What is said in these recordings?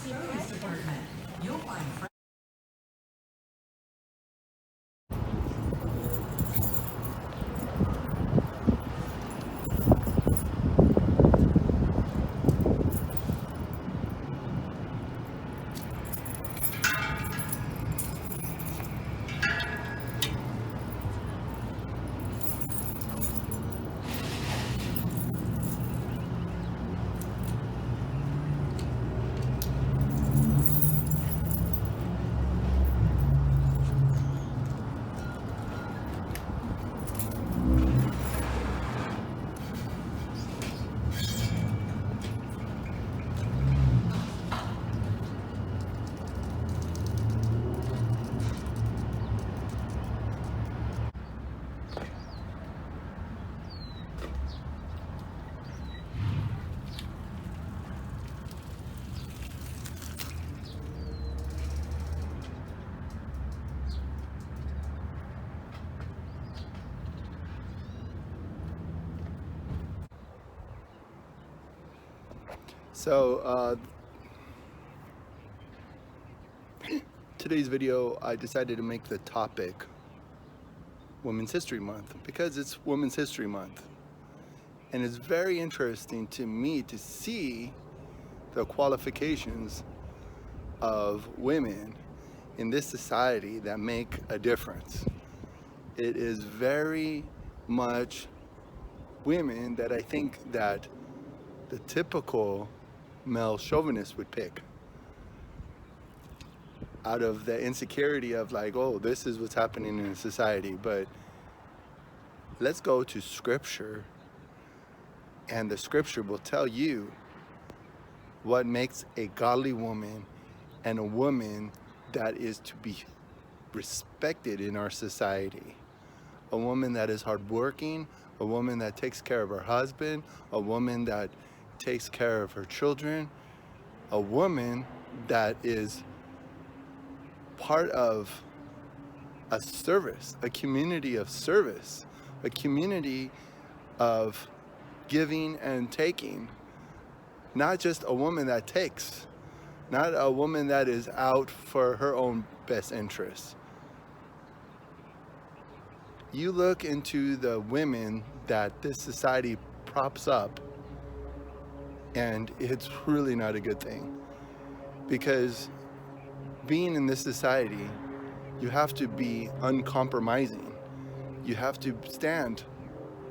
Service department. You'll find So today's video, I decided to make the topic Women's History Month because it's Women's History Month. And it's very interesting to me to see the qualifications of women in this society that make a difference. It is very much women that I think that the typical male chauvinist would pick out of the insecurity of like, oh, this is what's happening in society. But let's go to scripture, and the scripture will tell you what makes a godly woman and a woman that is to be respected in our society. A woman that is hardworking, a woman that takes care of her husband, a woman that takes care of her children, a woman that is part of a service, a community of service, a community of giving and taking. Not just a woman that takes, not a woman that is out for her own best interests. You look into the women that this society props up, and it's really not a good thing, because being in this society, you have to be uncompromising. You have to stand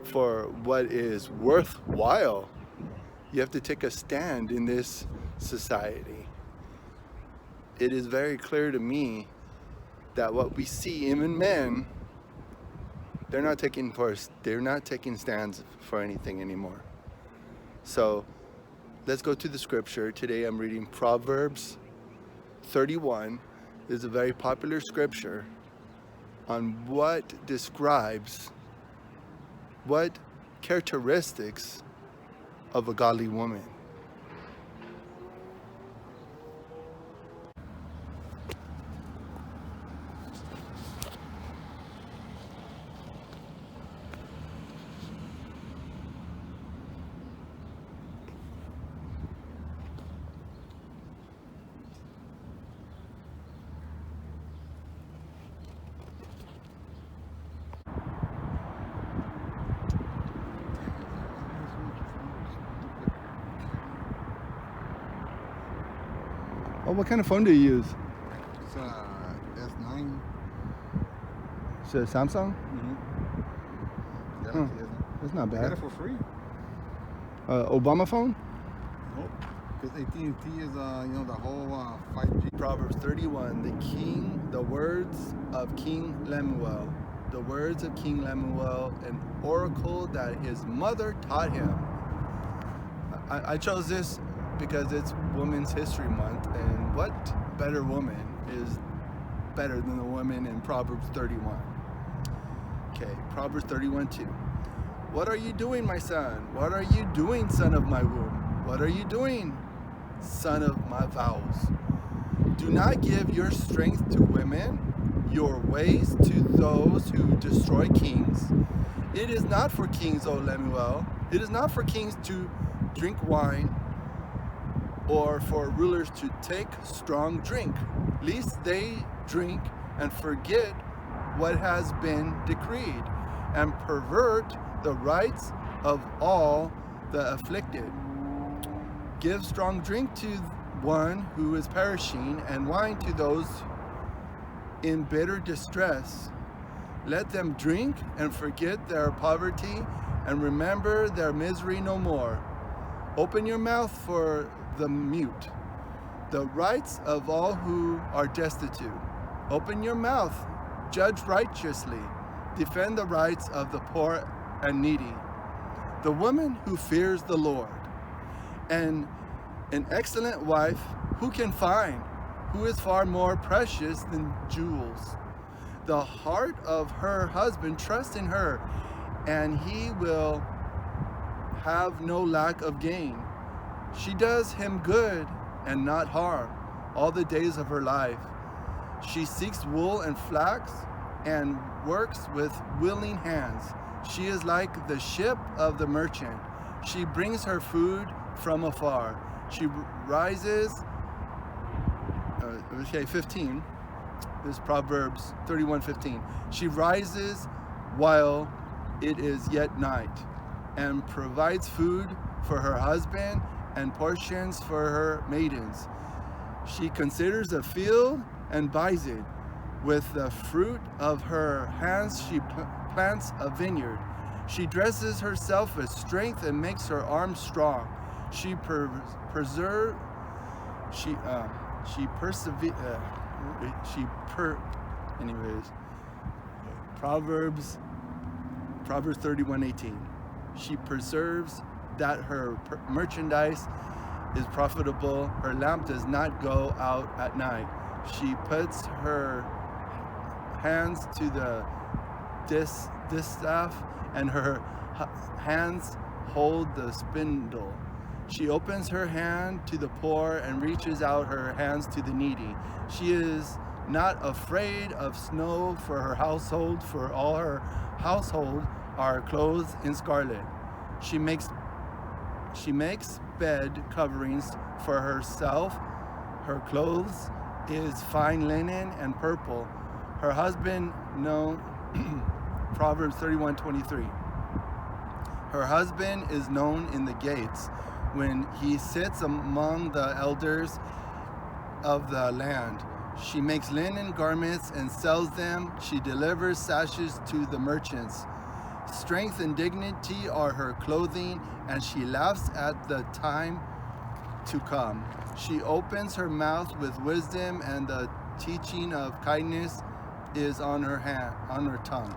for what is worthwhile. You have to take a stand in this society. It is very clear to me that what we see, even men, they're not taking stands for anything anymore. So let's go to the scripture. Today I'm reading Proverbs 31. This is a very popular scripture on what describes what characteristics of a godly woman. Oh, what kind of phone do you use? It's S9. Is it a Samsung? Mm-hmm. Huh. That's not I got bad. it for free. Obama phone? Nope. Because AT&T is, the whole 5G. Proverbs 31, the words of King Lemuel. The words of King Lemuel, an oracle that his mother taught him. I chose this because it's Women's History Month, and what better woman is better than the woman in Proverbs 31? Okay, Proverbs 31:2. What are you doing, my son? What are you doing, son of my womb? What are you doing, son of my vows? Do not give your strength to women, your ways to those who destroy kings. It is not for kings, O Lemuel. It is not for kings to drink wine, or for rulers to take strong drink, lest they drink and forget what has been decreed, and pervert the rights of all the afflicted. Give strong drink to one who is perishing, and wine to those in bitter distress. Let them drink and forget their poverty, and remember their misery no more. Open your mouth for the mute, the rights of all who are destitute. Open your mouth, judge righteously, defend the rights of the poor and needy. The woman who fears the Lord, and an excellent wife who can find, who is far more precious than jewels. The heart of her husband trusts in her, and he will have no lack of gain. She does him good and not harm all the days of her life. She seeks wool and flax and works with willing hands. She is like the ship of the merchant. She brings her food from afar. She rises, 15. This is Proverbs 31:15. She rises while it is yet night, and provides food for her husband and portions for her maidens. She considers a field and buys it. With the fruit of her hands she plants a vineyard. She dresses herself with strength and makes her arms strong. She Proverbs 31:18. She preserves that her merchandise is profitable. Her lamp does not go out at night. She puts her hands to the distaff, and her hands hold the spindle. She opens her hand to the poor and reaches out her hands to the needy. She is not afraid of snow for her household, for all her household are clothed in scarlet. She makes bed coverings for herself. Her clothes is fine linen and purple. Her husband known Proverbs 31:23. Her husband is known in the gates when he sits among the elders of the land. She makes linen garments and sells them. She delivers sashes to the merchants. Strength and dignity are her clothing, and she laughs at the time to come. She opens her mouth with wisdom, and the teaching of kindness is on her tongue.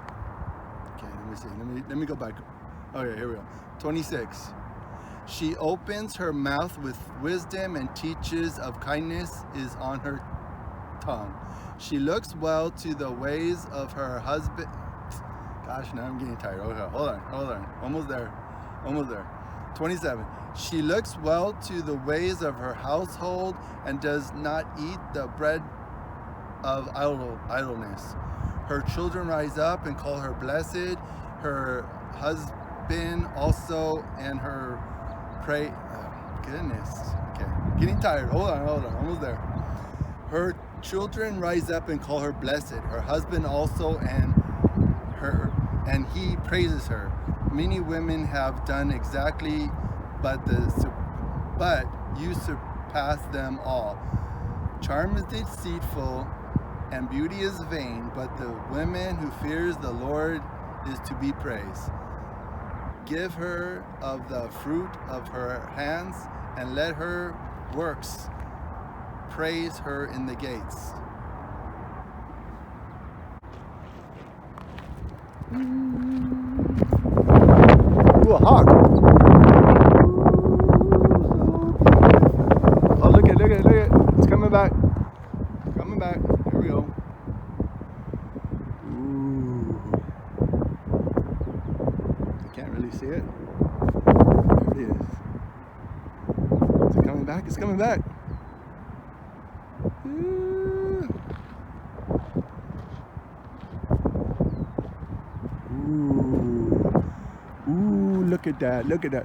Okay, let me see. Let me go back. Okay, here we go. 26. She opens her mouth with wisdom, and teaches of kindness is on her tongue. She looks well to the ways of her husband. Gosh, now I'm getting tired. Okay, hold on. Almost there. 27. She looks well to the ways of her household, and does not eat the bread of idleness. Her children rise up and call her blessed. Her husband also, and her pray. Goodness. Okay, getting tired. Hold on. Almost there. Her children rise up and call her blessed. Her husband also, and he praises her. Many women have done exactly, but you surpass them all. Charm is deceitful, and beauty is vain, but the woman who fears the Lord is to be praised. Give her of the fruit of her hands, and let her works praise her in the gates. Ooh, a hawk. Oh, look it. It's coming back. Here we go. Ooh. I can't really see it. There it is. Is it coming back? It's coming back. Ooh, look at that. Look at that.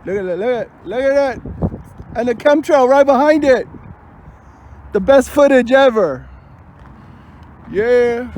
And the chemtrail right behind it. The best footage ever. Yeah.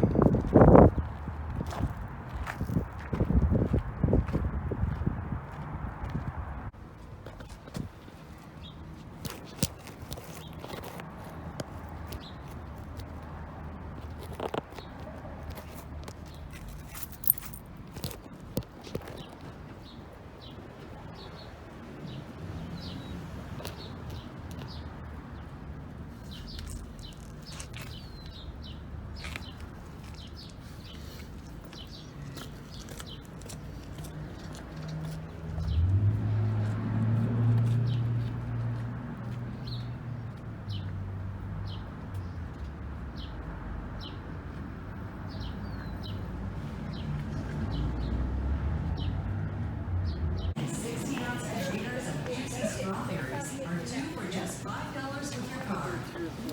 And 60-ounce containers of juicy strawberries are two for just $5 with your card.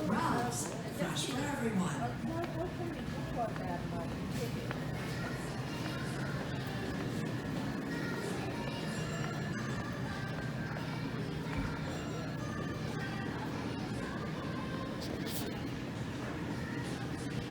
Ralph's, fresh for everyone.